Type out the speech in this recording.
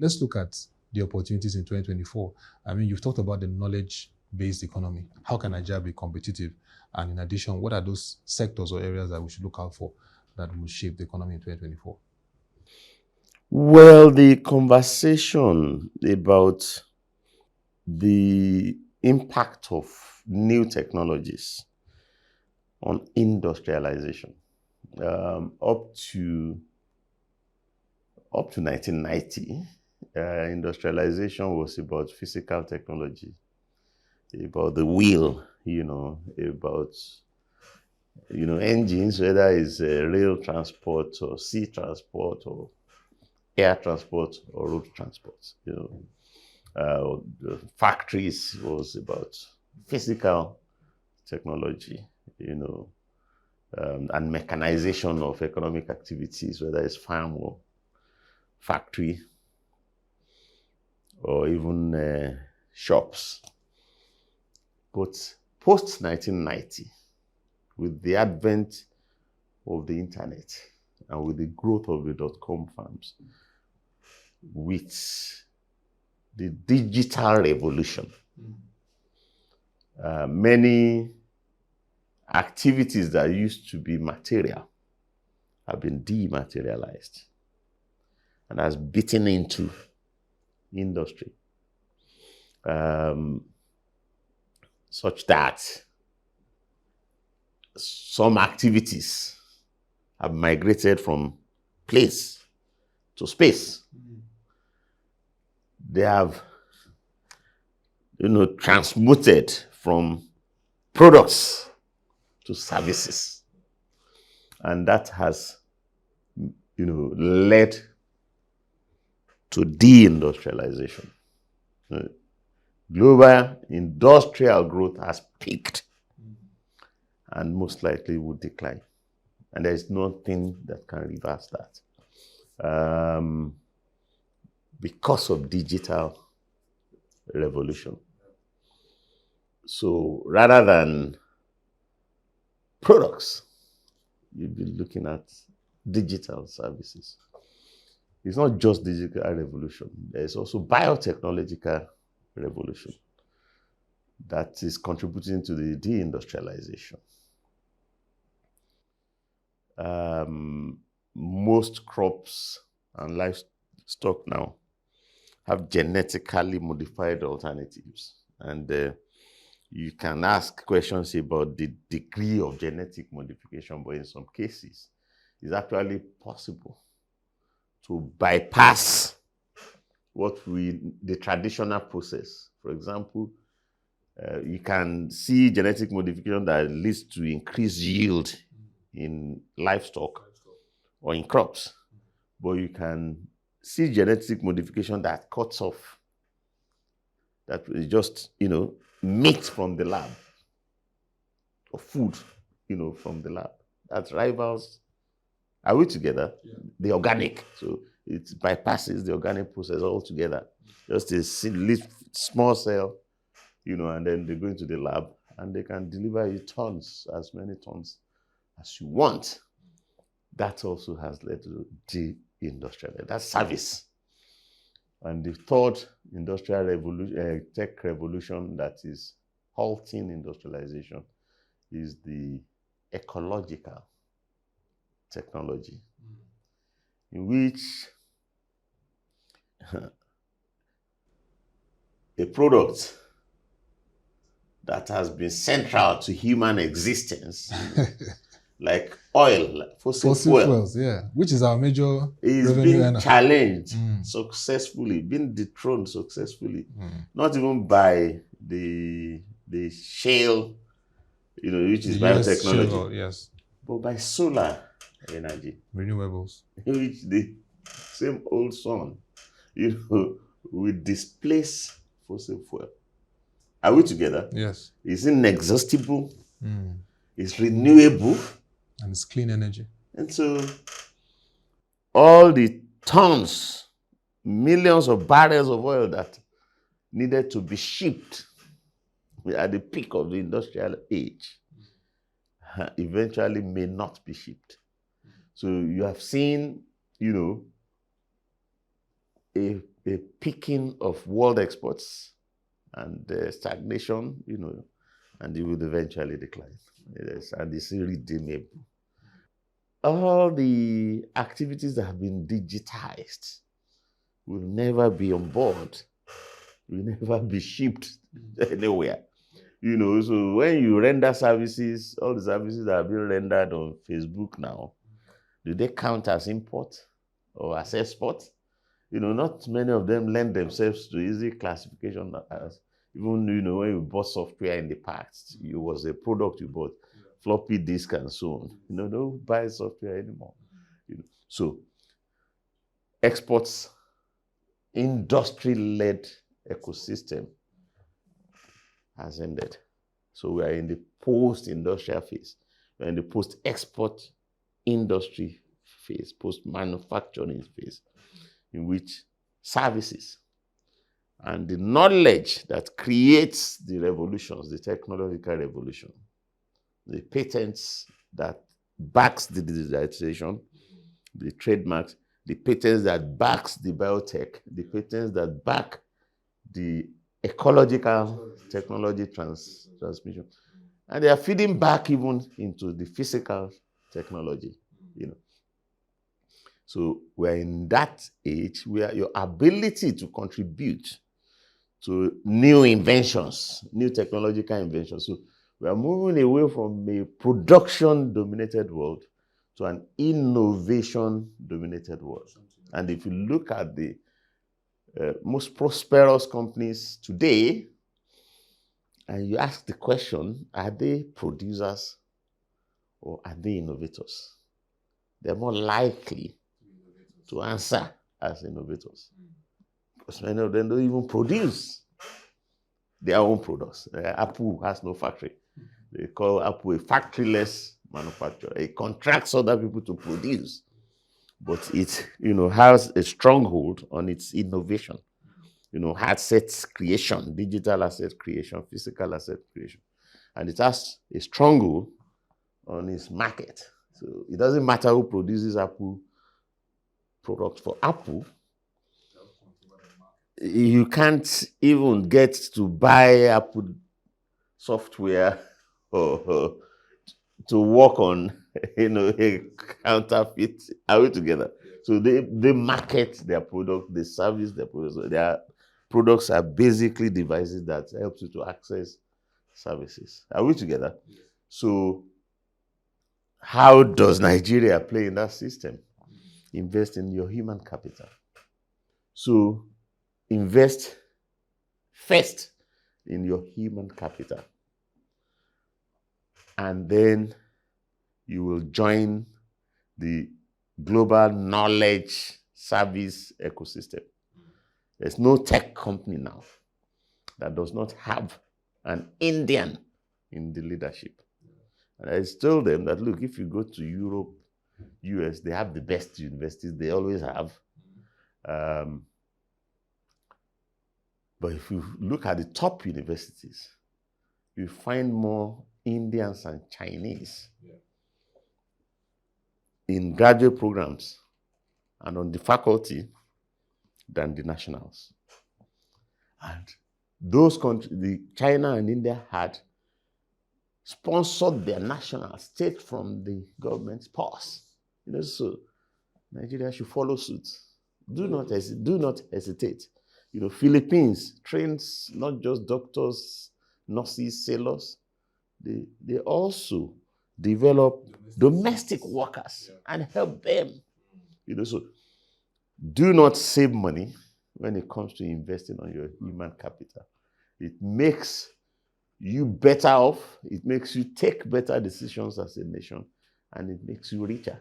let's look at the opportunities in 2024. I mean, you've talked about the knowledge-based economy. How can Nigeria be competitive? And in addition, what are those sectors or areas that we should look out for that will shape the economy in 2024? Well, the conversation about the impact of new technologies on industrialization up to 1990, industrialization was about physical technology, about the wheel, about engines, whether it's rail transport or sea transport or air transport or road transport. The factories was about physical technology, and mechanization of economic activities, whether it's farm or factory or even shops. But post 1990, with the advent of the internet and with the growth of the dot-com farms, with the digital revolution, many activities that used to be material have been dematerialized and has beaten into industry, such that some activities have migrated from place to space. They have, transmuted from products to services. And that has, led to deindustrialization. Global industrial growth has peaked and most likely will decline. And there is nothing that can reverse that. Because of digital revolution. So rather than products, you'll be looking at digital services. It's not just digital revolution. There's also biotechnological revolution that is contributing to the deindustrialization. Most crops and livestock now have genetically modified alternatives. And you can ask questions about the degree of genetic modification, but in some cases, it's actually possible to bypass the traditional process. For example, you can see genetic modification that leads to increased yield in livestock or in crops, but you can see genetic modification that cuts off, that is just, meat from the lab or food, from the lab. That rivals, are we together? Yeah. The organic. So it bypasses the organic process altogether. Just a small cell, and then they go into the lab and they can deliver you tons, as many tons as you want. That also has led to deindustrialization. That's service. And the third industrial revolution, tech revolution that is halting industrialization is the ecological technology, in which a product that has been central to human existence, like oil, like fossil fuels, yeah, which is our major is being challenged successfully, being dethroned successfully, not even by the shale, which is biotechnology, shale, yes, but by solar energy, renewables, which the same old sun, will displace fossil fuel. Are we together? Yes. It's inexhaustible. It's renewable. And it's clean energy. And so all the tons, millions of barrels of oil that needed to be shipped at the peak of the industrial age eventually may not be shipped. So you have seen, a a peaking of world exports and stagnation, and it will eventually decline. Yes, and it's irredeemable. All the activities that have been digitized will never be on board, will never be shipped anywhere. So when you render services, all the services that are being rendered on Facebook now, do they count as import or as export? Not many of them lend themselves to easy classification as, even, when you bought software in the past, it was a product you bought, floppy disk and so on. Don't buy software anymore. So exports, industry-led ecosystem has ended. So we are in the post-industrial phase. We're in the post-export industry phase, post-manufacturing phase, in which services and the knowledge that creates the revolutions, the technological revolution, the patents that backs the digitization, the trademarks, the patents that backs the biotech, the patents that back the ecological technology transmission. And they are feeding back even into the physical technology, So we're in that age where your ability to contribute to new inventions, new technological inventions. So we are moving away from a production-dominated world to an innovation-dominated world. And if you look at the most prosperous companies today, and you ask the question, are they producers or are they innovators? They're more likely to answer as innovators. Because many of them don't even produce their own products. Apple has no factory. They call Apple a factoryless manufacturer. It contracts other people to produce, but it has a stronghold on its innovation. Assets creation, digital asset creation, physical asset creation. And it has a stronghold on its market. So it doesn't matter who produces Apple products. For Apple, you can't even get to buy Apple software or to work on a counterfeit. Are we together? So they market their product, they service their products. Their products are basically devices that help you to access services. Are we together? So how does Nigeria play in that system? Invest in your human capital. So invest first in your human capital. And then you will join the global knowledge service ecosystem. There's no tech company now that does not have an Indian in the leadership. And I told them that, look, if you go to Europe, US, they have the best universities, they always have. But if you look at the top universities, you find more Indians and Chinese in graduate programs and on the faculty than the nationals. And those countries, China and India, had sponsored their nationals straight from the government's purse. So Nigeria should follow suit. Do not hesitate. Philippines trains not just doctors, nurses, sailors. They also develop domestic workers and help them. So do not save money when it comes to investing on your human capital. It makes you better off. It makes you take better decisions as a nation, and it makes you richer.